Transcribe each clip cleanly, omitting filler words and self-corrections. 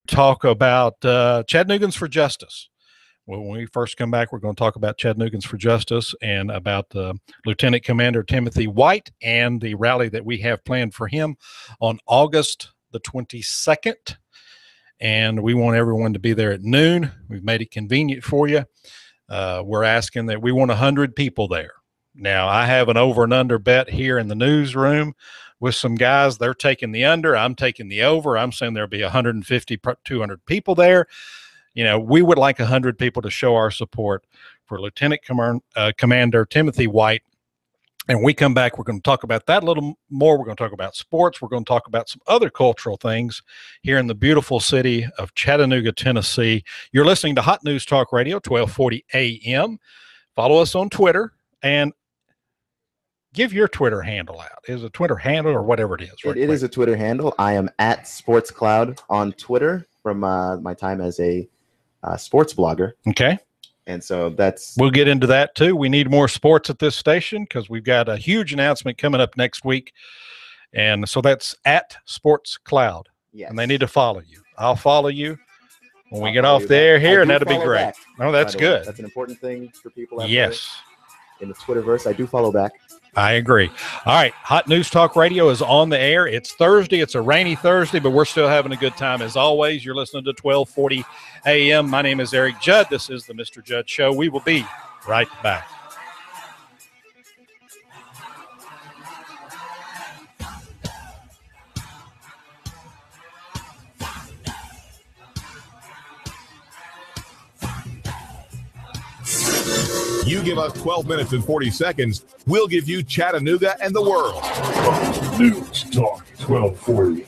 talk about Chattanooga's for Justice. When we first come back, we're going to talk about Chattanooga's for Justice and about Lieutenant Commander Timothy White and the rally that we have planned for him on August the 22nd. And we want everyone to be there at noon. We've made it convenient for you. We're asking that we want 100 people there. Now, I have an over and under bet here in the newsroom with some guys. They're taking the under. I'm taking the over. I'm saying there'll be 150, 200 people there. You know, we would like 100 people to show our support for Lieutenant Commander Timothy White. And when we come back, we're going to talk about that a little more. We're going to talk about sports. We're going to talk about some other cultural things here in the beautiful city of Chattanooga, Tennessee. You're listening to Hot News Talk Radio, 1240 AM. Follow us on Twitter and give your Twitter handle out. Is it a Twitter handle or whatever it is? It is a Twitter handle. I am at SportsCloud on Twitter from my time as a sports blogger. Okay. And so we'll get into that too. We need more sports at this station because we've got a huge announcement coming up next week. And so that's at Sports Cloud. Yes. And they need to follow you. I'll follow you when we get off the air here, and that'll be great. Back, oh, that's good. That's an important thing for people out there in the Twitterverse. I do follow back. I agree. All right. Hot News Talk Radio is on the air. It's Thursday. It's a rainy Thursday, but we're still having a good time. As always, you're listening to 1240 AM. My name is Eric Judd. This is the Mr. Judd Show. We will be right back. You give us 12 minutes and 40 seconds, we'll give you Chattanooga and the world. News Talk 1240.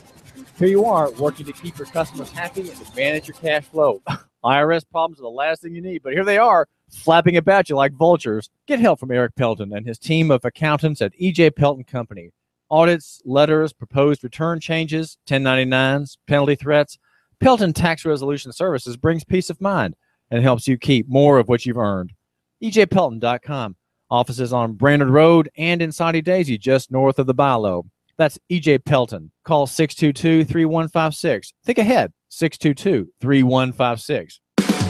Here you are, working to keep your customers happy and to manage your cash flow. IRS problems are the last thing you need, but here they are, flapping about you like vultures. Get help from Eric Pelton and his team of accountants at E.J. Pelton Company. Audits, letters, proposed return changes, 1099s, penalty threats. Pelton Tax Resolution Services brings peace of mind and helps you keep more of what you've earned. EJPelton.com. Offices on Brainerd Road and in Soddy Daisy, just north of the Bilo. That's EJ Pelton. Call 622-3156. Think ahead, 622-3156.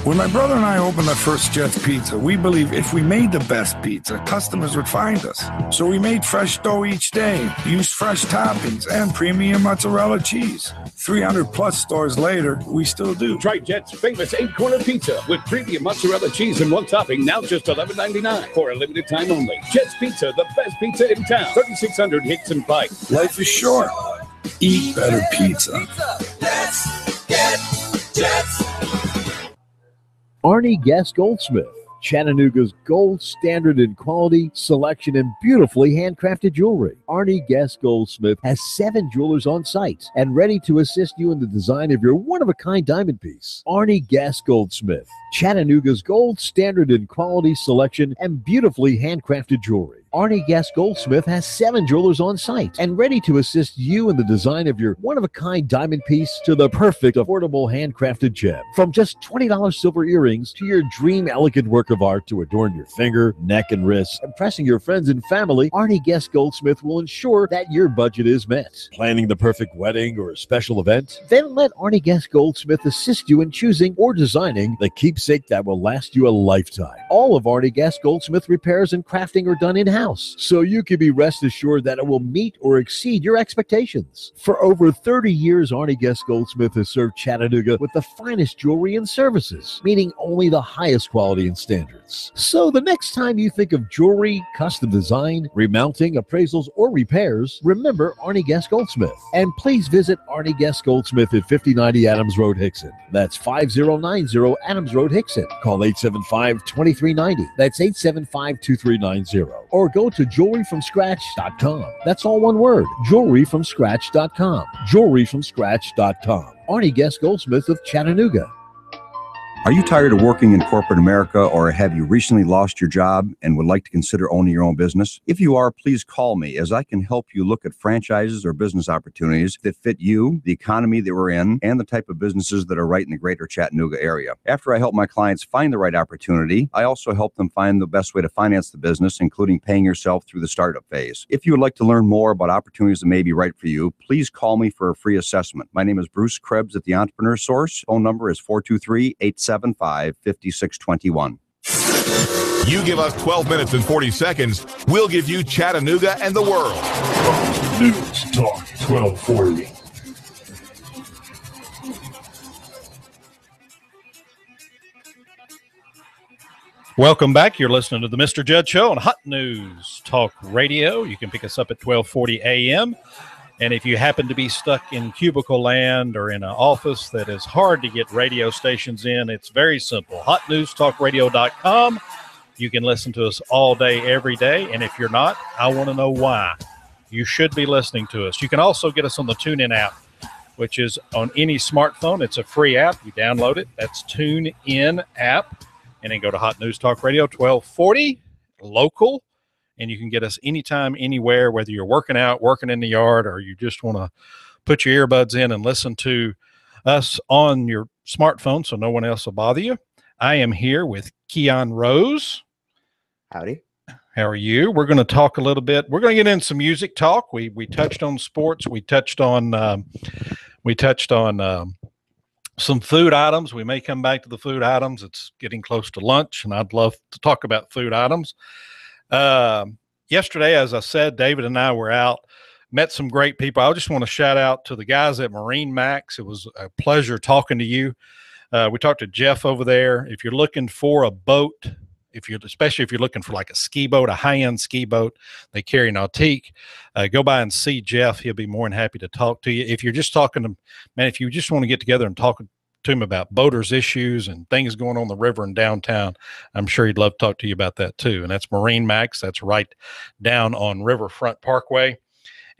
When my brother and I opened our first Jets Pizza, we believed if we made the best pizza, customers would find us. So we made fresh dough each day, used fresh toppings, and premium mozzarella cheese. 300-plus stores later, we still do. Try Jet's famous 8-corner pizza with premium mozzarella cheese and one topping, now just $11.99 for a limited time only. Jet's Pizza, the best pizza in town. 3600 Hickson Pike. Life is short. Eat better pizza. Let's get Jets. Arnie Guest Goldsmith, Chattanooga's gold standard in quality, selection, and beautifully handcrafted jewelry. Arnie Guest Goldsmith has 7 jewelers on site and ready to assist you in the design of your one-of-a-kind diamond piece. Arnie Guest Goldsmith, Chattanooga's gold standard in quality, selection, and beautifully handcrafted jewelry. Arnie Guest Goldsmith has 7 jewelers on site and ready to assist you in the design of your one-of-a-kind diamond piece to the perfect affordable handcrafted gem. From just $20 silver earrings to your dream elegant work of art to adorn your finger, neck, and wrists, impressing your friends and family, Arnie Guest Goldsmith will ensure that your budget is met. Planning the perfect wedding or a special event? Then let Arnie Guest Goldsmith assist you in choosing or designing the keepsake that will last you a lifetime. All of Arnie Guest Goldsmith repairs and crafting are done in-house, so you can be rest assured that it will meet or exceed your expectations. For over 30 years, Arnie Guest Goldsmith has served Chattanooga with the finest jewelry and services, meeting only the highest quality and standards. So the next time you think of jewelry, custom design, remounting, appraisals, or repairs, remember Arnie Guest Goldsmith. And please visit Arnie Guest Goldsmith at 5090 Adams Road, Hickson. That's 5090 Adams Road, Hickson. Call 875-2390. That's 875-2390. Or go to jewelryfromscratch.com. That's all one word, jewelryfromscratch.com. Jewelryfromscratch.com. Arnie Guest Goldsmith of Chattanooga. Are you tired of working in corporate America, or have you recently lost your job and would like to consider owning your own business? If you are, please call me, as I can help you look at franchises or business opportunities that fit you, the economy that we're in, and the type of businesses that are right in the greater Chattanooga area. After I help my clients find the right opportunity, I also help them find the best way to finance the business, including paying yourself through the startup phase. If you would like to learn more about opportunities that may be right for you, please call me for a free assessment. My name is Bruce Krebs at the Entrepreneur Source. Phone number is 423-875-5621. You give us 12 minutes and 40 seconds, we'll give you Chattanooga and the world. News Talk 1240. Welcome back. You're listening to the Mr. Judd Show on Hot News Talk Radio. You can pick us up at 1240 a.m. And if you happen to be stuck in cubicle land or in an office that is hard to get radio stations in, it's very simple. HotNewsTalkRadio.com. You can listen to us all day, every day. And if you're not, I want to know why. You should be listening to us. You can also get us on the TuneIn app, which is on any smartphone. It's a free app. You download it. That's TuneIn app. And then go to Hot News Talk Radio 1240, local. And you can get us anytime, anywhere, whether you're working out, working in the yard, or you just want to put your earbuds in and listen to us on your smartphone so no one else will bother you. I am here with Keon Rose. Howdy. How are you? We're going to talk a little bit. We're going to get in some music talk. We touched on sports. We touched on some food items. We may come back to the food items. It's getting close to lunch, and I'd love to talk about food items. Yesterday, as I said, David and I were out, met some great people. I just want to shout out to the guys at Marine Max. It was a pleasure talking to you. We talked to Jeff over there. If you're looking for a boat, especially if you're looking for like a ski boat, a high-end ski boat, they carry Nautique. Go by and see Jeff. He'll be more than happy to talk to you. If you're just talking to, man, if you just want to get together and talk to him about boaters issues and things going on the river and downtown, I'm sure he'd love to talk to you about that too. And that's Marine Max. That's right down on Riverfront Parkway.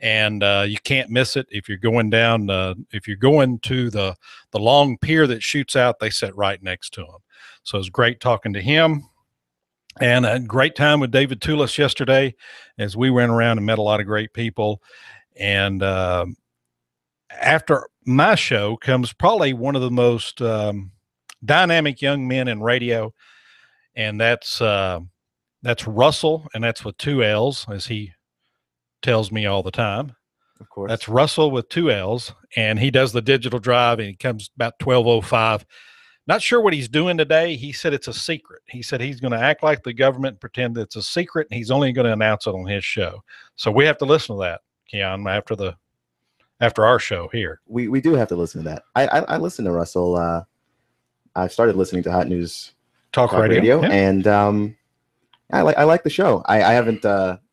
And you can't miss it. If you're going down, if you're going to the long pier that shoots out, they sit right next to him. So it's great talking to him. And a great time with David Tulis yesterday as we went around and met a lot of great people. And after my show comes probably one of the most dynamic young men in radio, and that's Russell, and that's with 2 L's, as he tells me all the time. Of course. That's Russell with 2 L's, and he does the digital drive, and he comes about 12:05. Not sure what he's doing today. He said it's a secret. He said he's going to act like the government and pretend that it's a secret, and he's only going to announce it on his show. So we have to listen to that, Keon, after our show here. We do have to listen to that. I listen to Russell. I started listening to Hot News Talk Radio. Yeah. And I like the show. I haven't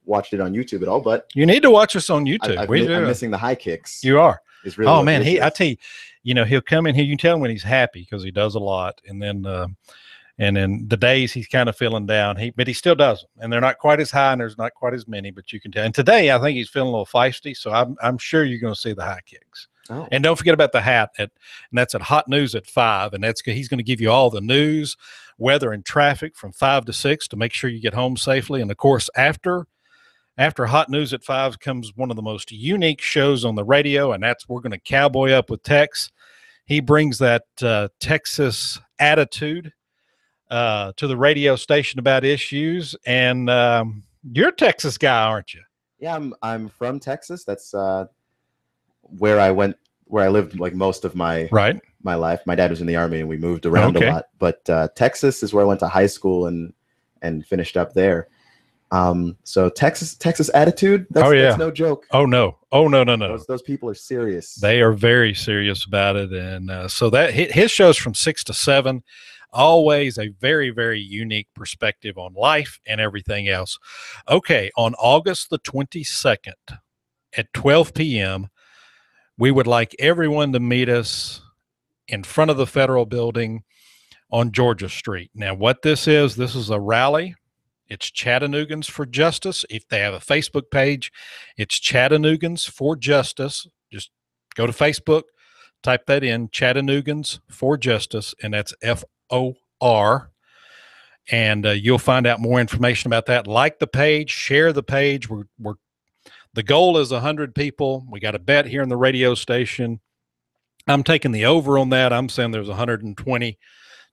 watched it on YouTube at all, but you need to watch us on YouTube. I'm missing the high kicks. You are. It's really man, I tell you, he'll come in here. You can tell him when he's happy because he does a lot, and then the days he's kind of feeling down, but he still does them, and they're not quite as high, and there's not quite as many, but you can tell. And today, I think he's feeling a little feisty, so I'm sure you're going to see the high kicks. Oh. And don't forget about the hat, and that's at Hot News at 5, and he's going to give you all the news, weather, and traffic from 5 to 6 to make sure you get home safely. And of course, after Hot News at 5 comes one of the most unique shows on the radio, and we're going to cowboy up with Tex. He brings that Texas attitude to the radio station about issues, and you're a Texas guy, aren't you? Yeah, I'm from Texas. That's where I lived like most of my life. My dad was in the Army, and we moved around a lot. But Texas is where I went to high school and finished up there. So Texas attitude, that's no joke. Oh no. Those people are serious. They are very serious about it. And so that his show's from 6 to 7, always a very, very unique perspective on life and everything else. Okay. On August the 22nd at 12 p.m., we would like everyone to meet us in front of the federal building on Georgia Street. Now, what this is a rally. It's Chattanoogans for Justice. If they have a Facebook page, it's Chattanoogans for Justice. Just go to Facebook, type that in, Chattanoogans for Justice, and that's And you'll find out more information about that. Like the page, share the page. The goal is 100 people. We got a bet here in the radio station. I'm taking the over on that. I'm saying there's 120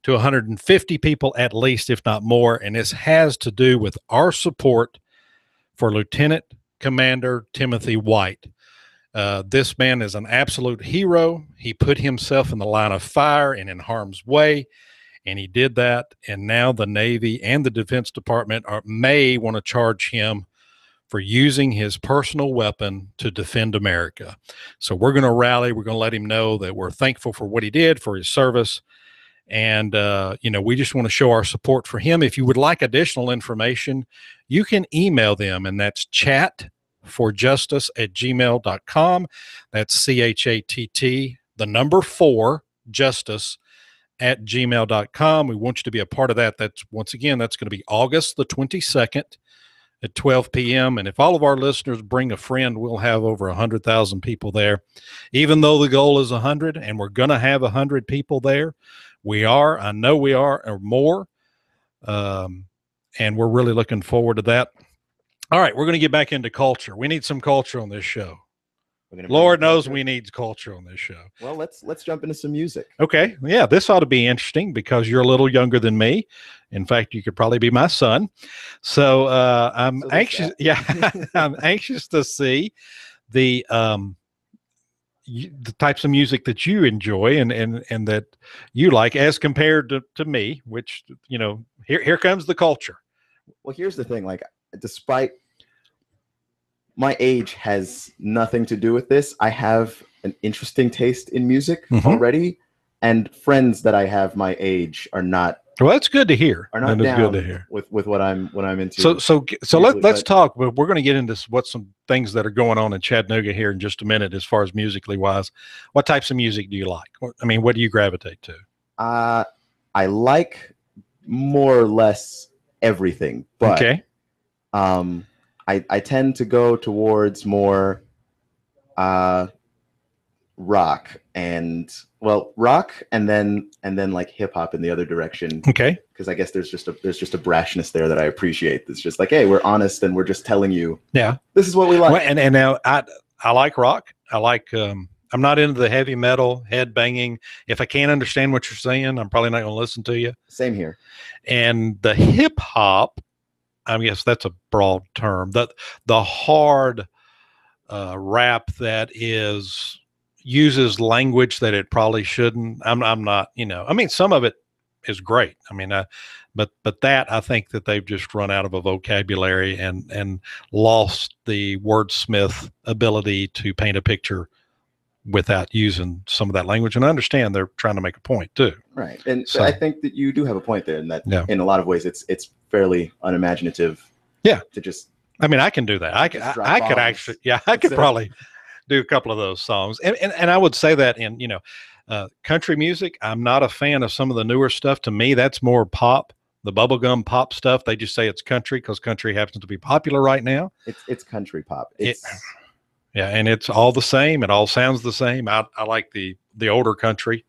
to 150 people at least, if not more. And this has to do with our support for Lieutenant Commander Timothy White. This man is an absolute hero. He put himself in the line of fire and in harm's way, and he did that. And now the Navy and the Defense Department may want to charge him for using his personal weapon to defend America. So we're going to rally. We're going to let him know that we're thankful for what he did, for his service. And, we just want to show our support for him. If you would like additional information, you can email them, and that's chatforjustice@gmail.com. That's CHATT, the number 4, justice@gmail.com. We want you to be a part of that. That's going to be August the 22nd at 12 p.m. And if all of our listeners bring a friend, we'll have over 100,000 people there. Even though the goal is 100, and we're going to have 100 people there, I know we are, or more. And we're really looking forward to that. All right, we're going to get back into culture. We need some culture on this show. Lord knows we need culture on this show. Well, let's jump into some music. Okay. Yeah, this ought to be interesting because you're a little younger than me. In fact, you could probably be my son. So I'm anxious. Yeah, I'm anxious to see the types of music that you enjoy and that you like as compared to me, which, here comes the culture. Well, here's the thing. Like, despite my age has nothing to do with this, I have an interesting taste in music already, and friends that I have my age are not. Well, that's good to hear. Are not down with what I'm into. So let's talk. But we're going to get into some things that are going on in Chattanooga here in just a minute, as far as musically wise. What types of music do you like? I mean, what do you gravitate to? I like more or less everything, but okay. I tend to go towards more rock and then like hip hop in the other direction. Okay. Because I guess there's just a brashness there that I appreciate. It's just like, hey, we're honest and we're just telling you, this is what we like. Well, and now I like rock. I like I'm not into the heavy metal, head banging. If I can't understand what you're saying, I'm probably not going to listen to you. Same here. And the hip hop, I guess that's a broad term. The hard rap that uses language that it probably shouldn't. I'm not, I mean, some of it is great. I mean, but that, I think that they've just run out of a vocabulary and lost the wordsmith ability to paint a picture without using some of that language. And I understand they're trying to make a point too. Right. And so I think that you do have a point there, and that in a lot of ways it's fairly unimaginative. Yeah. To just, I mean, I can do that. I could actually, I could probably do a couple of those songs. And I would say that in, country music, I'm not a fan of some of the newer stuff. To me, that's more pop, the bubblegum pop stuff. They just say it's country because country happens to be popular right now. It's country pop. And it's all the same. It all sounds the same. I like the older country.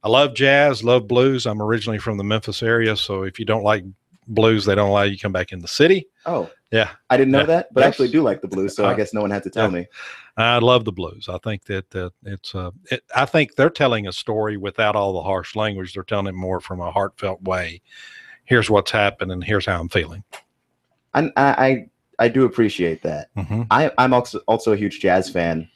I love jazz, love blues. I'm originally from the Memphis area. So if you don't like blues, they don't allow you to come back in the city. Oh, yeah. I didn't know that, but I actually do like the blues. So I guess no one had to tell me. I love the blues. I think that I think they're telling a story without all the harsh language. They're telling it more from a heartfelt way. Here's what's happened and here's how I'm feeling. And I do appreciate that. Mm-hmm. I'm also a huge jazz fan.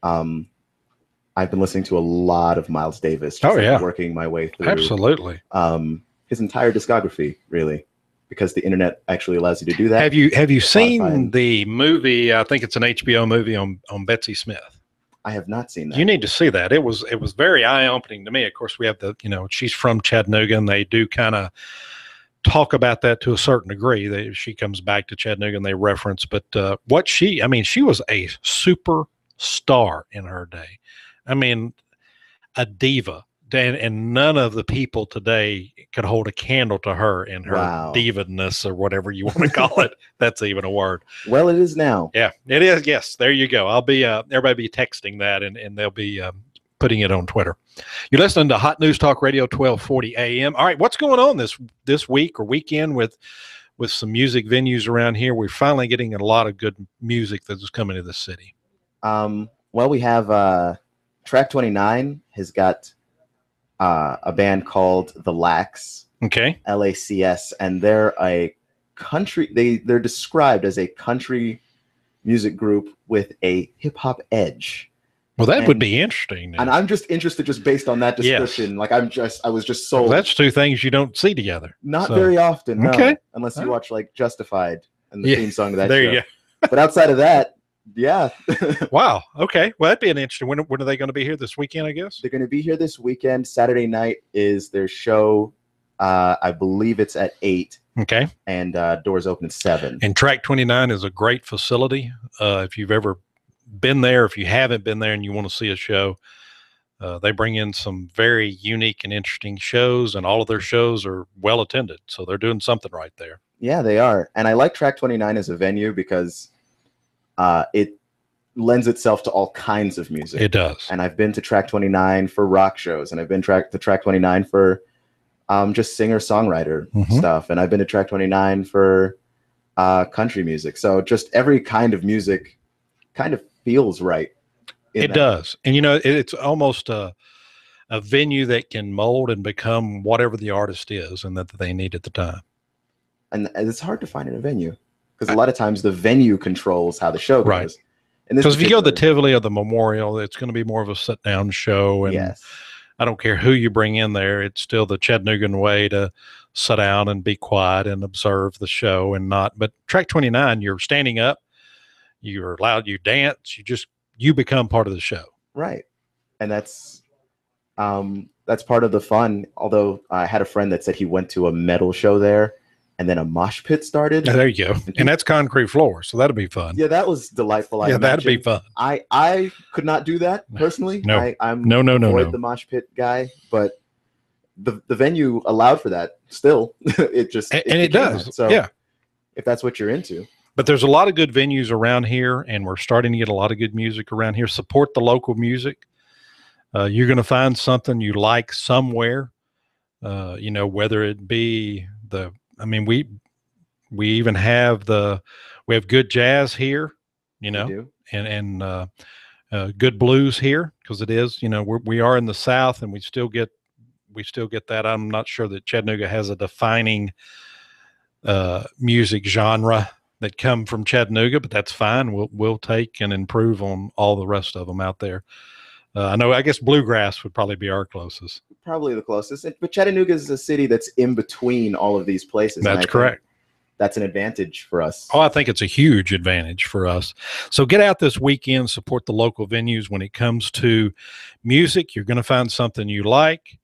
I've been listening to a lot of Miles Davis. Working my way through. Absolutely. His entire discography, really, because the internet actually allows you to do that. Have you seen the movie? I think it's an HBO movie on Betsy Smith. I have not seen that. You need to see that. It was very eye-opening to me. Of course, we have she's from Chattanooga, and they do kind of talk about that to a certain degree. She comes back to Chattanooga and they reference, but she was a superstar in her day. I mean, a diva. And none of the people today could hold a candle to her in her diva-ness, or whatever you want to call it. That's even a word. Well, it is now. Yeah, it is. Yes, there you go. I'll be everybody be texting that, and they'll be putting it on Twitter. You're listening to Hot News Talk Radio 1240 AM. All right, what's going on this week or weekend with some music venues around here? We're finally getting a lot of good music that is coming to the city. Well, we have Track 29 has got a band called The Lax. Okay. LACS, and they're a country. They're described as a country music group with a hip hop edge. Well, that would be interesting. And I'm just interested just based on that description. Yes. Like I was just sold. Well, that's two things you don't see together. Not very often. No, okay. Unless you watch like Justified and the theme song of that there show. You go. But outside of that, yeah. Wow. Okay. Well, that'd be an interesting. When are they going to be here this weekend, I guess? They're going to be here this weekend. Saturday night is their show. I believe it's at 8. Okay. And doors open at 7. And Track 29 is a great facility. If you've ever been there, if you haven't been there and you want to see a show, they bring in some very unique and interesting shows, and all of their shows are well attended. So they're doing something right there. Yeah, they are. And I like Track 29 as a venue because it lends itself to all kinds of music. It does. And I've been to Track 29 for rock shows, and I've been to Track 29 for just singer-songwriter stuff. And I've been to Track 29 for country music. So just every kind of music kind of feels right. It does. And, you know, it's almost a venue that can mold and become whatever the artist is and that they need at the time. And it's hard to find in a venue because a lot of times the venue controls how the show goes. Right. Because if you go to the Tivoli or the Memorial, it's going to be more of a sit-down show. And yes. I don't care who you bring in there. It's still the Chattanoogan way to sit down and be quiet and observe the show and not. But Track 29, you're standing up, you're loud, you dance, you become part of the show. Right. And that's part of the fun. Although I had a friend that said he went to a metal show there and then a mosh pit started. There you go. And that's concrete floor. So that'll be fun. Yeah, that was delightful. Yeah, that'd be fun. I could not do that personally. No. I'm no. the mosh pit guy, but the venue allowed for that still. It does. That. So yeah. If that's what you're into. But there's a lot of good venues around here, and we're starting to get a lot of good music around here. Support the local music. You're going to find something you like somewhere, you know, whether it be we even have we have good jazz here, you know, and good blues here because it is, you know, we are in the South and we still get that. I'm not sure that Chattanooga has a defining music genre that come from Chattanooga, but that's fine. We'll take and improve on all the rest of them out there. I guess bluegrass would probably be our closest. Probably the closest. But Chattanooga is a city that's in between all of these places. That's correct. That's an advantage for us. Oh, I think it's a huge advantage for us. So get out this weekend, support the local venues. When it comes to music, you're going to find something you like.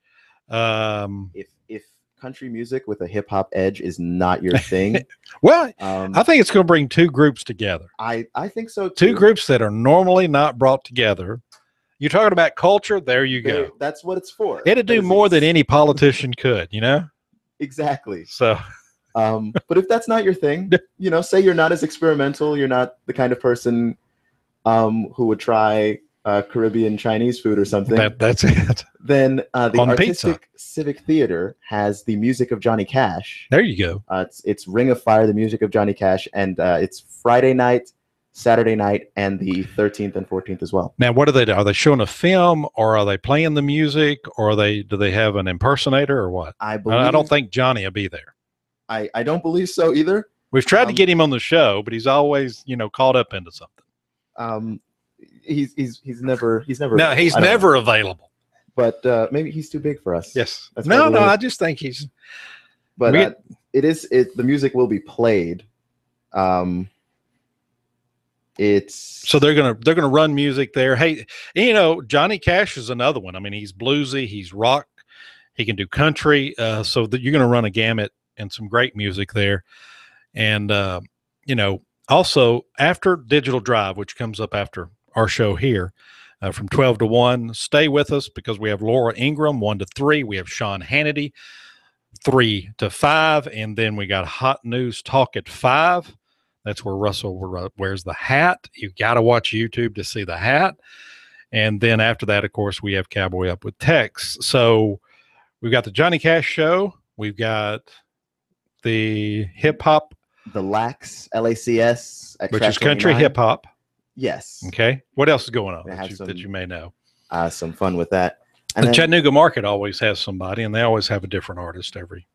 If country music with a hip hop edge is not your thing, well, I think it's going to bring two groups together. I think so too. Two groups that are normally not brought together. You're talking about culture. There you go. That's what it's for. It'd do more than any politician could, you know? Exactly. So, but if that's not your thing, you know, say you're not as experimental, you're not the kind of person who would try Caribbean Chinese food or something. That's it. Then the On Artistic pizza. Civic Theater has the music of Johnny Cash. There you go. It's Ring of Fire, the music of Johnny Cash, and it's Friday night, Saturday night, and the 13th and 14th as well. Now, what do they do? Are they showing a film, or are they playing the music, or do they have an impersonator, or what? I don't think Johnny will be there. I don't believe so either. We've tried to get him on the show, but he's always, you know, caught up into something. He's never. No, he's never available. But maybe he's too big for us. Yes. No. I just think he's. But the music will be played. So they're gonna run music there. Hey, you know, Johnny Cash is another one. I mean, he's bluesy, he's rock, he can do country. So that you're gonna run a gamut and some great music there. And you know, also after Digital Drive, which comes up after our show here, from 12 to 1, stay with us because we have Laura Ingraham 1 to 3. We have Sean Hannity 3 to 5, and then we got Hot News Talk at 5. That's where Russell wears the hat. You got to watch YouTube to see the hat. And then after that, of course, we have Cowboy Up with Tex. So we've got the Johnny Cash Show. We've got the hip hop. The LACS, LACS. Which is country hip hop. Yes. Okay. What else is going on that you may know? Some fun with that. And the then, Chattanooga market always has somebody, and they always have a different artist every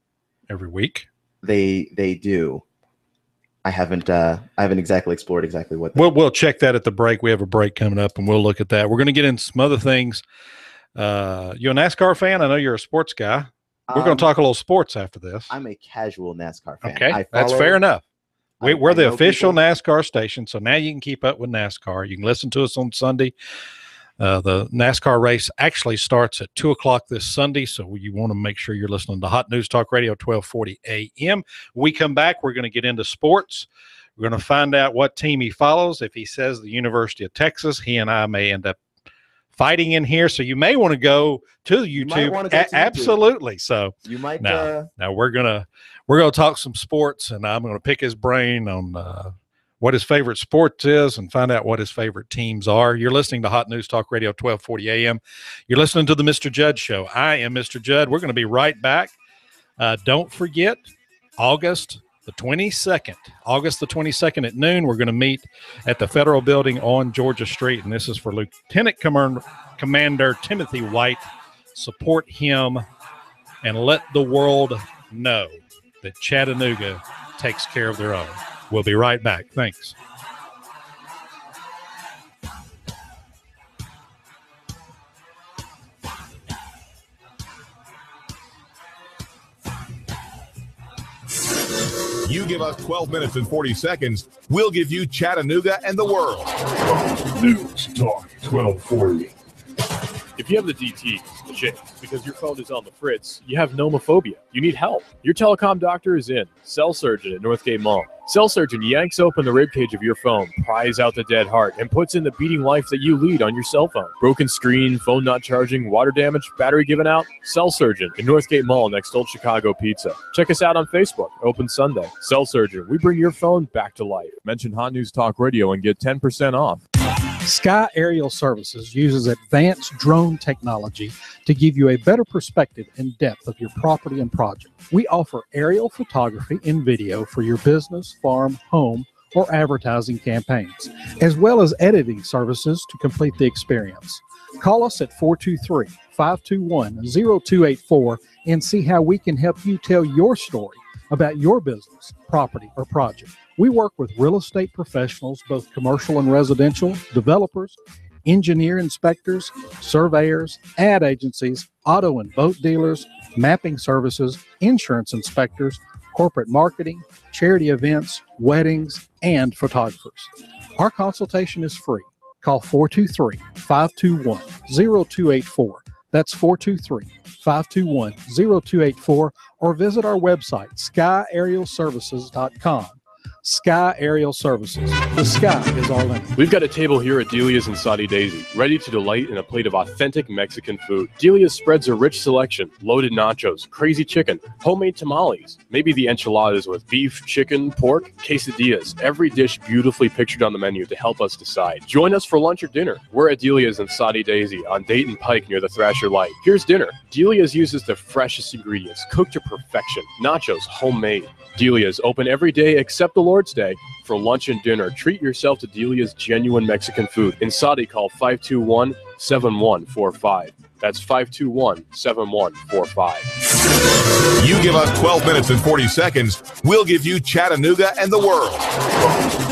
week. They do. I haven't exactly explored exactly what. We'll check that at the break. We have a break coming up, and we'll look at that. We're going to get into some other things. You a NASCAR fan? I know you're a sports guy. We're going to talk a little sports after this. I'm a casual NASCAR fan. Okay, that's fair enough. We're the official NASCAR station, so now you can keep up with NASCAR. You can listen to us on Sunday. The NASCAR race actually starts at 2 o'clock this Sunday, so you want to make sure you're listening to Hot News Talk Radio 1240 AM. When we come back, we're going to get into sports. We're going to find out what team he follows. If he says the University of Texas, he and I may end up fighting in here, so you may want to go to YouTube. Absolutely. So you might. Now we're gonna talk some sports, and I'm gonna pick his brain on what his favorite sports is and find out what his favorite teams are. You're listening to Hot News Talk Radio 1240 AM. You're listening to the Mr. Judd Show. I am Mr. Judd. We're going to be right back. Don't forget, August the 22nd at noon, we're going to meet at the Federal Building on Georgia Street, and this is for Lieutenant Commander Timothy White. Support him and let the world know that Chattanooga takes care of their own. We'll be right back. Thanks. You give us 12 minutes and 40 seconds, we'll give you Chattanooga and the world. News Talk 1240. If you have the DT, the shit, because your phone is on the fritz, you have nomophobia. You need help. Your telecom doctor is in. Cell Surgeon at Northgate Mall. Cell Surgeon yanks open the ribcage of your phone, pries out the dead heart, and puts in the beating life that you lead on your cell phone. Broken screen, phone not charging, water damage, battery given out? Cell Surgeon at Northgate Mall next to Old Chicago Pizza. Check us out on Facebook. Open Sunday. Cell Surgeon. We bring your phone back to life. Mention Hot News Talk Radio and get 10% off. Sky Aerial Services uses advanced drone technology to give you a better perspective and depth of your property and project. We offer aerial photography and video for your business, farm, home, or advertising campaigns, as well as editing services to complete the experience. Call us at 423-521-0284 and see how we can help you tell your story about your business, property, or project. We work with real estate professionals, both commercial and residential, developers, engineer inspectors, surveyors, ad agencies, auto and boat dealers, mapping services, insurance inspectors, corporate marketing, charity events, weddings, and photographers. Our consultation is free. Call 423-521-0284. That's 423-521-0284, or visit our website, skyaerialservices.com. Sky Aerial Services. The sky is our limit. We've got a table here at Delia's and Saudi Daisy, ready to delight in a plate of authentic Mexican food. Delia's spreads a rich selection: loaded nachos, crazy chicken, homemade tamales, maybe the enchiladas with beef, chicken, pork, quesadillas. Every dish beautifully pictured on the menu to help us decide. Join us for lunch or dinner. We're at Delia's and Saudi Daisy on Dayton Pike near the Thrasher Light. Here's dinner. Delia's uses the freshest ingredients, cooked to perfection. Nachos, homemade. Delia's open every day except the Lord's Day. For lunch and dinner, treat yourself to Delia's genuine Mexican food. In Saudi, call 521-7145. That's 521-7145. You give us 12 minutes and 40 seconds, we'll give you Chattanooga and the world.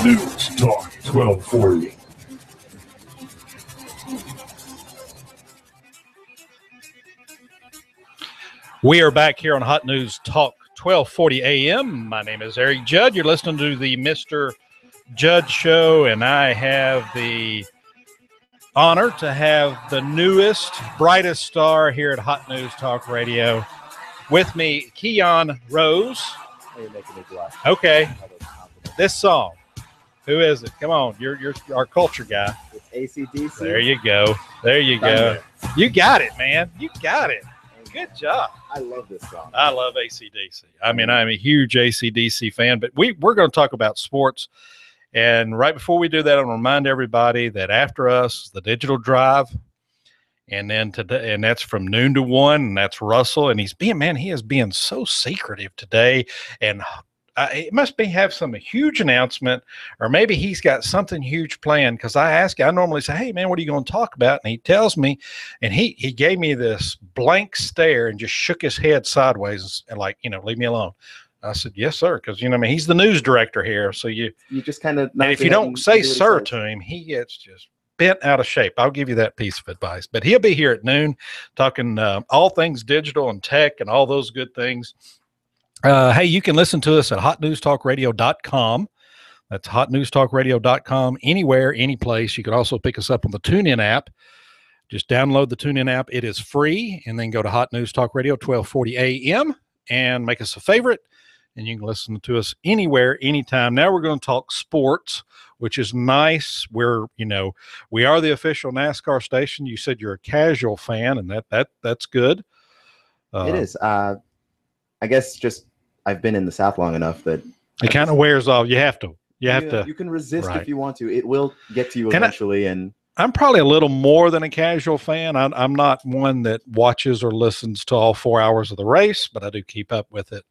News Talk 1240. We are back here on Hot News Talk 1240 AM. My name is Eric Judd. You're listening to the Mr. Judd Show, and I have the honor to have the newest, brightest star here at Hot News Talk Radio with me, Keon Rose. Okay. This song. Who is it? Come on. You're our culture guy. It's AC/DC. There you go. There you go. You got it, man. You got it. Good job. I love this song. I love AC/DC. I mean, I'm a huge AC/DC fan, but we're going to talk about sports. And right before we do that, I want to remind everybody that after us, the Digital Drive, and then today, and that's from noon to 1, and that's Russell, and he is being so secretive today, and it must have some huge announcement, or maybe he's got something huge planned. Because I normally say, hey man, what are you going to talk about? And he tells me, and he gave me this blank stare and just shook his head sideways and like, leave me alone. I said, yes, sir. Because, he's the news director here. So you just kind of, and if you don't say sir to him, he gets just bent out of shape. I'll give you that piece of advice. But he'll be here at noon talking all things digital and tech and all those good things. Hey, you can listen to us at hotnewstalkradio.com. That's hotnewstalkradio.com, anywhere, any place. You can also pick us up on the TuneIn app. Just download the TuneIn app. It is free. And then go to Hot News Talk Radio, 1240 a.m. and make us a favorite. And you can listen to us anywhere, anytime. Now we're going to talk sports, which is nice. We are the official NASCAR station. You said you're a casual fan, and that's good. It is. I guess just I've been in the South long enough that it kind of wears off. You have to. You can resist if you want to. It will get to you eventually. And I'm probably a little more than a casual fan. I'm not one that watches or listens to all 4 hours of the race, but I do keep up with it.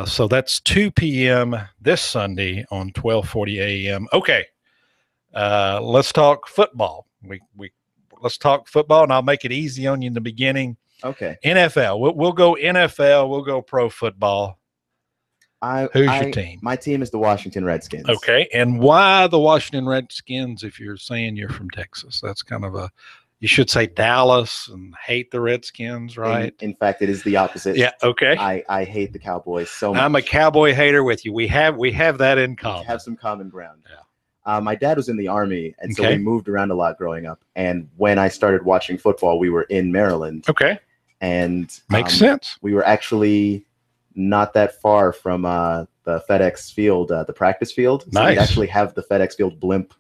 So that's 2 p.m. this Sunday on 1240 a.m. Okay. Let's talk football. Let's talk football, and I'll make it easy on you in the beginning. Okay. NFL. We'll go NFL. We'll go pro football. Who's your team? My team is the Washington Redskins. Okay. And why the Washington Redskins if you're saying you're from Texas? That's kind of you should say Dallas and hate the Redskins, right? In fact, it is the opposite. Yeah. Okay. I hate the Cowboys so much. I'm a Cowboy hater with you. We have that in common. We have some common ground. Yeah. My dad was in the Army, and so we moved around a lot growing up. And when I started watching football, we were in Maryland. Okay. And makes sense. We were actually not that far from the FedEx field, the practice field. So nice. We actually have the FedEx field blimp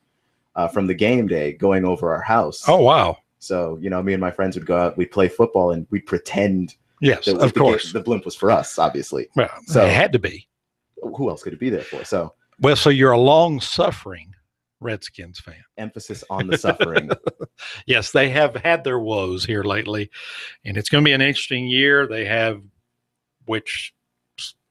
from the game day going over our house. Oh, wow. So, me and my friends would go out, we'd play football, and we'd pretend. Yes, of course. The blimp was for us, obviously. Well, so it had to be. Who else could it be there for? So you're a long-suffering Redskins fan. Emphasis on the suffering. Yes, they have had their woes here lately, and it's going to be an interesting year. They have, which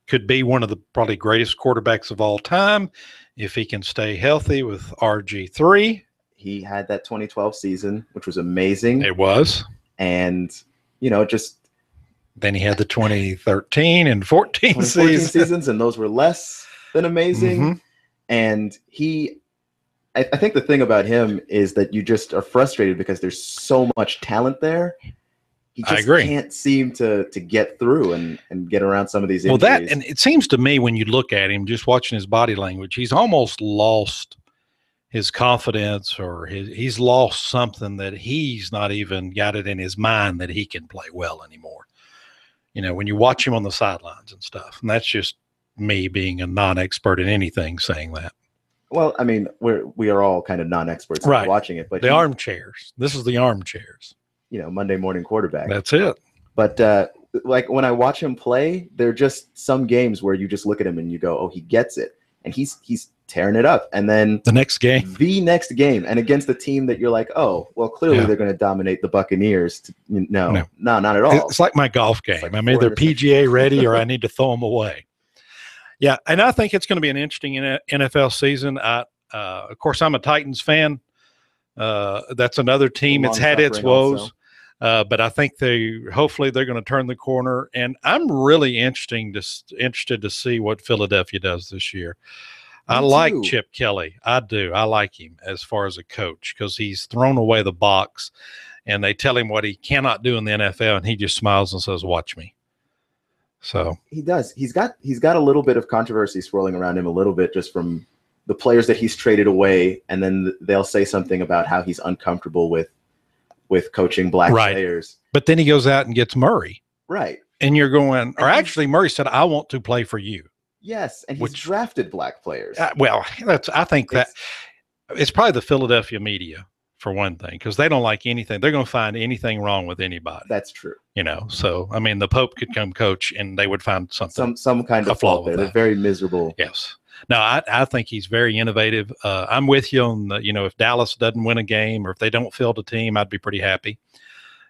could be one of the probably greatest quarterbacks of all time if he can stay healthy with RG3. He had that 2012 season, which was amazing. It was. And, just. Then he had the 2013 and 14 seasons, and those were less than amazing. Mm-hmm. And I think the thing about him is that you just are frustrated because there's so much talent there. He just can't seem to get through and get around some of these injuries. And it seems to me when you look at him, just watching his body language, he's almost lost his confidence, or he's lost something that he's not even got it in his mind that he can play well anymore. When you watch him on the sidelines and stuff, and that's just me being a non-expert in anything saying that. Well, I mean, we are all kind of non-experts watching it, but the armchairs. This is the armchairs. Monday morning quarterback. That's it. But like when I watch him play, there are just some games where you just look at him and you go, "Oh, he gets it," and he's tearing it up. And then the next game, and against the team that you're like, "Oh, well, clearly they're going to dominate the Buccaneers." No, not at all. It's like my golf game. I'm either PGA ready or I need to throw them away. Yeah, and I think it's going to be an interesting NFL season. Of course, I'm a Titans fan. That's another team. It's had its woes, but I think hopefully they're going to turn the corner. And I'm really interested to see what Philadelphia does this year. I like Chip Kelly. I do. I like him as far as a coach because he's thrown away the box, and they tell him what he cannot do in the NFL, and he just smiles and says, "Watch me." So he does. He's got a little bit of controversy swirling around him a little bit just from the players that he's traded away, and then they'll say something about how he's uncomfortable with coaching black players. But then he goes out and gets Murray. Right. And you're going, or actually Murray said, "I want to play for you." Yes, and he's drafted black players. I think that it's probably the Philadelphia media for one thing, because they don't like anything. They're going to find anything wrong with anybody. That's true. So I mean, the Pope could come coach, and they would find something, some kind of flaw fault there. They're very miserable. Yes. No, I think he's very innovative. I'm with you on the, if Dallas doesn't win a game or if they don't field a team, I'd be pretty happy.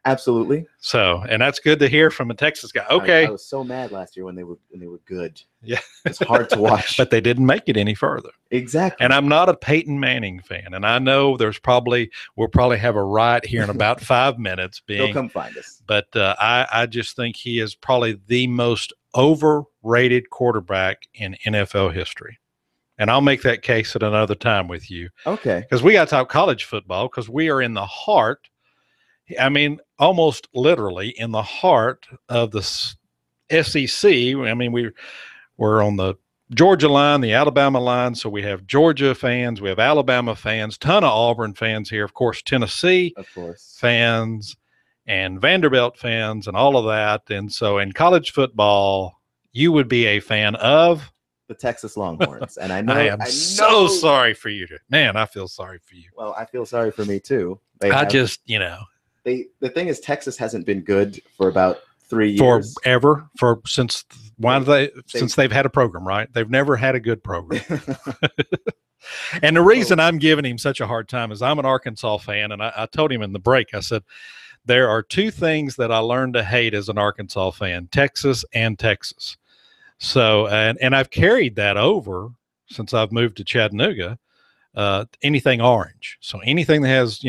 Absolutely. So, and that's good to hear from a Texas guy. Okay. I was so mad last year when they were good. Yeah. It's hard to watch. But they didn't make it any further. Exactly. And I'm not a Peyton Manning fan. And I know we'll probably have a riot here in about 5 minutes. They'll come find us. But I just think he is probably the most overrated quarterback in NFL history. And I'll make that case at another time with you. Okay. Because we got to talk college football because we are in the heart. I mean, almost literally in the heart of the SEC. I mean, we're on the Georgia line, the Alabama line. So we have Georgia fans, we have Alabama fans, ton of Auburn fans here, of course, Tennessee fans and Vanderbilt fans and all of that. And so in college football, you would be a fan of the Texas Longhorns. And I know I am so sorry for you. Man, I feel sorry for you. Well, I feel sorry for me too. The thing is, Texas hasn't been good for about 3 years. Since they've had a program, right? They've never had a good program. And the reason I'm giving him such a hard time is I'm an Arkansas fan, and I told him in the break, I said, there are two things that I learned to hate as an Arkansas fan, Texas and Texas. So, and I've carried that over since I've moved to Chattanooga, anything orange. So anything that has,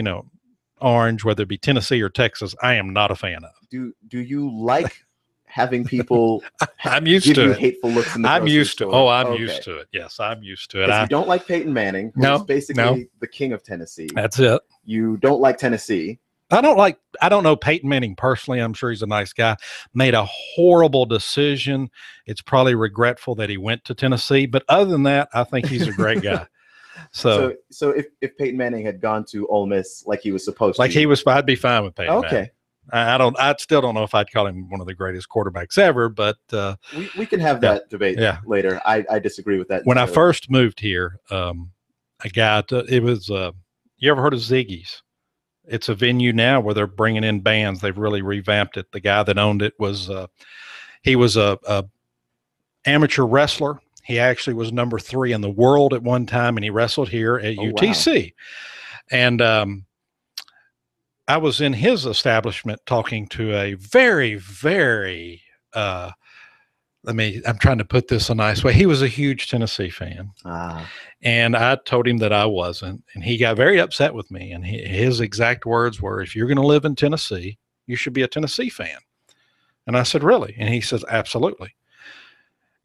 orange, whether it be Tennessee or Texas, I am not a fan of. Do you like having people I'm used to it. Hateful looks in the I'm used store? to I'm used to it. Yes, I'm used to it. You don't like Peyton Manning, who's basically the king of Tennessee. That's it. You don't like Tennessee. I don't know Peyton Manning personally. I'm sure he's a nice guy. Made a horrible decision. It's probably regretful that he went to Tennessee. But other than that, I think he's a great guy. So if Peyton Manning had gone to Ole Miss like he was supposed to, I'd be fine with Peyton. Okay. Manning. I still don't know if I'd call him one of the greatest quarterbacks ever, but we can have that debate later. I disagree with that. When I first moved here, a guy, you ever heard of Ziggy's? It's a venue now where they're bringing in bands. They've really revamped it. The guy that owned it was he was a amateur wrestler. He actually was number 3 in the world at one time, and he wrestled here at UTC. Wow. And I was in his establishment talking to a very, very, I'm trying to put this a nice way. He was a huge Tennessee fan. And I told him that I wasn't, and he got very upset with me. And his exact words were, if you're going to live in Tennessee, you should be a Tennessee fan. And I said, really? And he says, absolutely.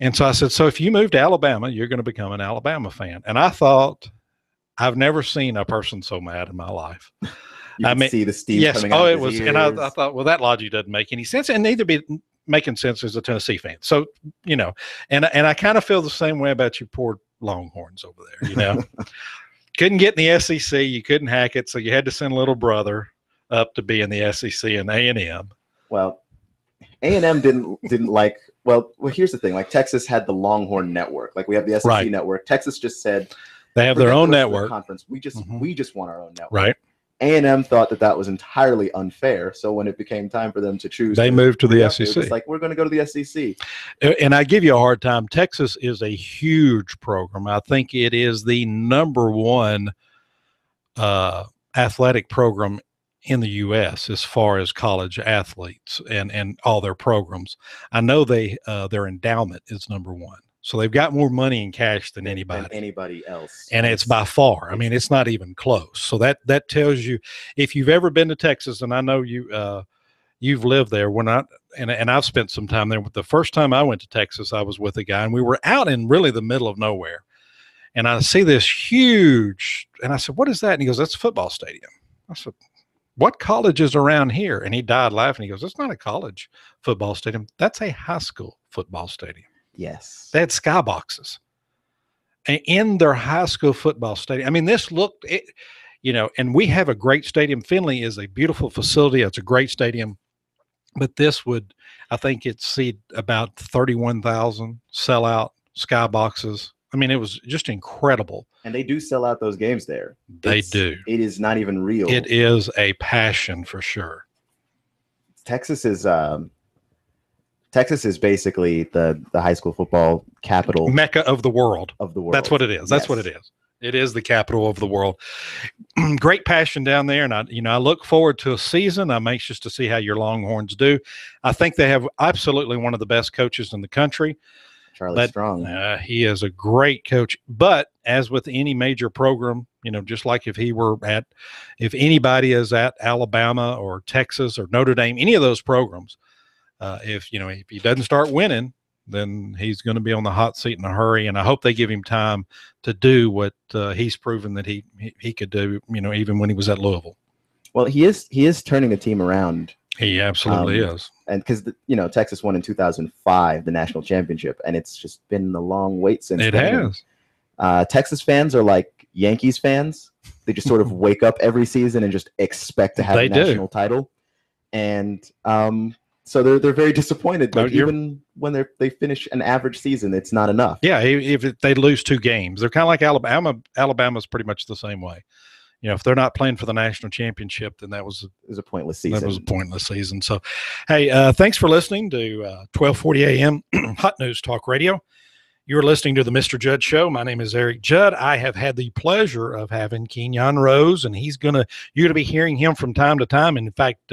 And so I said, so if you move to Alabama, you're going to become an Alabama fan. And I thought, I've never seen a person so mad in my life. See the steam coming out of his ears. And I thought, well, that logic doesn't make any sense, and neither be making sense as a Tennessee fan. So, and I kind of feel the same way about you poor Longhorns over there, Couldn't get in the SEC, you couldn't hack it, so you had to send little brother up to be in the SEC and A&M. Well, A&M didn't like. Well, here's the thing. Like Texas had the Longhorn network. Like we have the SEC network. Texas just said they have their own network. Conference. We just want our own network. Right. A&M thought that was entirely unfair. So when it became time for them to choose, they moved to the SEC. It's like, we're going to go to the SEC. And I give you a hard time. Texas is a huge program. I think it is the number 1 athletic program in the U.S. as far as college athletes and all their programs. I know their endowment is number 1. So they've got more money in cash than anybody else. And it's by far. I mean, it's not even close. So that tells you, if you've ever been to Texas, and I know you've lived there, and I've spent some time there. The first time I went to Texas, I was with a guy, and we were out in really the middle of nowhere. And I see this huge, and I said, what is that? And he goes, that's a football stadium. I said, what college is around here? And he died laughing. He goes, it's not a college football stadium. That's a high school football stadium. Yes. They had skyboxes in their high school football stadium. I mean, this looked, and we have a great stadium. Finley is a beautiful facility. It's a great stadium. But this would, I think it's seat about 31,000 sellout skyboxes. I mean, it was just incredible. And they do sell out those games there. They do. It is not even real. It is a passion for sure. Texas is Texas is basically the high school football capital, mecca of the world. That's what it is. That's what it is. It is the capital of the world. Great passion down there, and I look forward to a season. I'm anxious to see how your Longhorns do. I think they have absolutely one of the best coaches in the country. Charlie Strong. He is a great coach. But as with any major program, just like if anybody is at Alabama or Texas or Notre Dame, any of those programs, if he doesn't start winning, then he's going to be on the hot seat in a hurry. And I hope they give him time to do what he's proven that he could do, even when he was at Louisville. Well, he is turning the team around. He absolutely is. And because, Texas won in 2005, the national championship, and it's just been a long wait since it then. has. Texas fans are like Yankees fans. They just sort of wake up every season and just expect to have a national title. And so they're very disappointed. But even when they finish an average season, it's not enough. Yeah, if they lose 2 games, they're kind of like Alabama. Alabama's pretty much the same way. If they're not playing for the national championship, then it was a pointless season. That was a pointless season. So, hey, thanks for listening to 1240 a.m. Hot News Talk Radio. You're listening to the Mr. Judd Show. My name is Eric Judd. I have had the pleasure of having Kenyon Rose, and you're going to be hearing him from time to time. And in fact,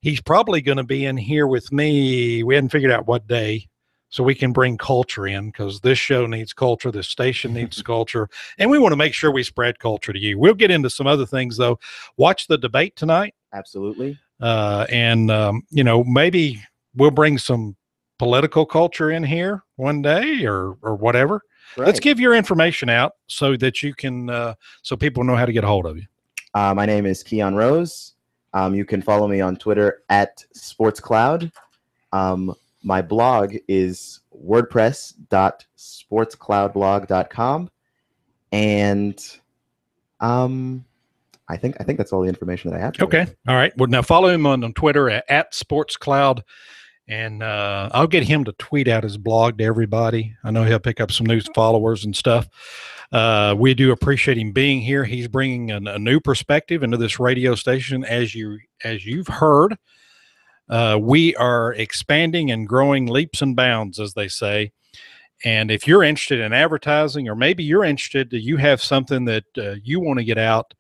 he's probably going to be in here with me. We hadn't figured out what day, so we can bring culture in, because this show needs culture. This station needs culture. And we want to make sure we spread culture to you. We'll get into some other things, though. Watch the debate tonight. Absolutely. Maybe we'll bring some political culture in here one day or whatever. Right. Let's give your information out so that you can, so people know how to get a hold of you. My name is Keon Rose. You can follow me on Twitter at SportsCloud. My blog is wordpress.sportscloudblog.com. And I think that's all the information that I have. Okay. All right. Well, now follow him on Twitter at SportsCloud. And I'll get him to tweet out his blog to everybody. I know he'll pick up some new followers and stuff. We do appreciate him being here. He's bringing a new perspective into this radio station. As you've heard, we are expanding and growing leaps and bounds, as they say. And if you're interested in advertising, or maybe you have something that you want to get out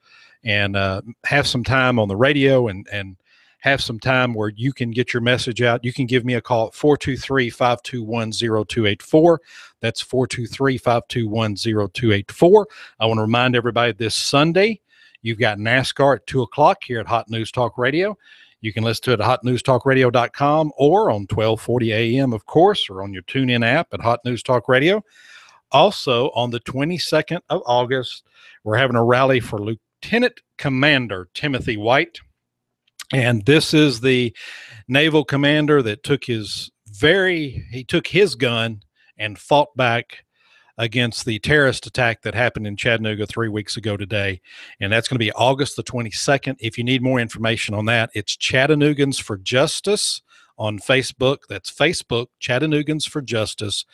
and have some time on the radio and have some time where you can get your message out, you can give me a call at 423-521-0284. That's 423-521-0284. I want to remind everybody this Sunday, you've got NASCAR at 2 o'clock here at Hot News Talk Radio. You can listen to it at hotnewstalkradio.com or on 1240 AM, of course, or on your TuneIn app at Hot News Talk Radio. Also, on the 22nd of August, we're having a rally for Lieutenant Commander Timothy White. And this is the naval commander that took his gun and fought back against the terrorist attack that happened in Chattanooga 3 weeks ago today. And that's going to be August the 22nd. If you need more information on that, it's Chattanoogans for Justice on Facebook. That's Facebook, Chattanoogans for Justice.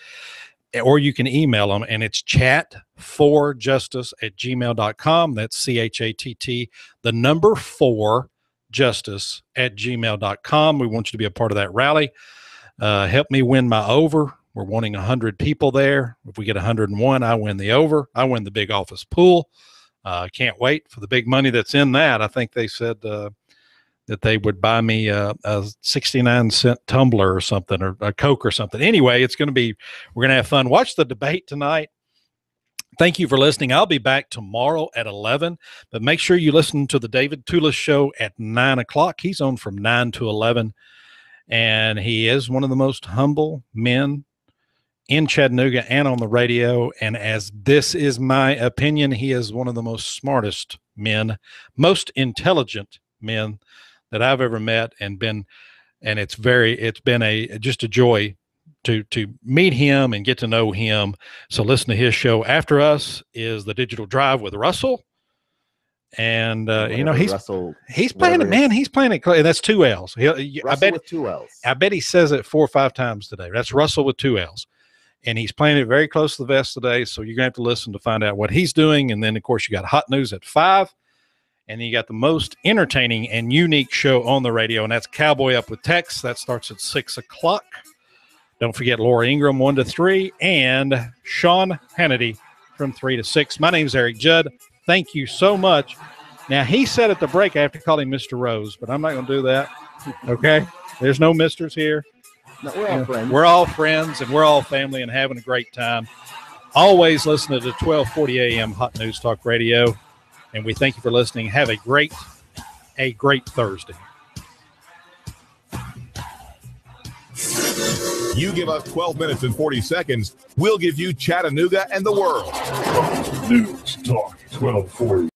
Or you can email them, and it's chat4justice@gmail.com. That's CHATT, the number 4 justice@gmail.com. We want you to be a part of that rally. Help me win my over. We're wanting 100 people there. If we get 101, I win the over. I win the big office pool. Can't wait for the big money that's in that. I think they said that they would buy me a 69-cent tumbler or something, or a Coke or something. Anyway, we're going to have fun. Watch the debate tonight. Thank you for listening. I'll be back tomorrow at 11, but make sure you listen to the David Tulis show at 9 o'clock. He's on from 9 to 11, and he is one of the most humble men in Chattanooga and on the radio. And as this is my opinion, he is one of the most smartest men, most intelligent men that I've ever met and been. And it's been just a joy to meet him and get to know him. So listen to his show. After us is the Digital Drive with Russell. And he's playing it, man. He's playing it. That's 2 L's. Russell with 2 L's. I bet he says it 4 or 5 times today. That's Russell with 2 L's. And he's playing it very close to the vest today. So you're going to have to listen to find out what he's doing. And then, of course, you got Hot News at 5. And then you got the most entertaining and unique show on the radio, and that's Cowboy Up with Tex. That starts at 6 o'clock. Don't forget Laura Ingraham, 1 to 3, and Sean Hannity from 3 to 6. My name's Eric Judd. Thank you so much. Now, he said at the break I have to call him Mr. Rose, but I'm not going to do that. Okay? There's no misters here. No, we're all friends. We're all friends, and we're all family and having a great time. Always listen to the 1240 a.m. Hot News Talk Radio, and we thank you for listening. Have a great Thursday. You give us 12 minutes and 40 seconds, we'll give you Chattanooga and the world. Fox News Talk 1240.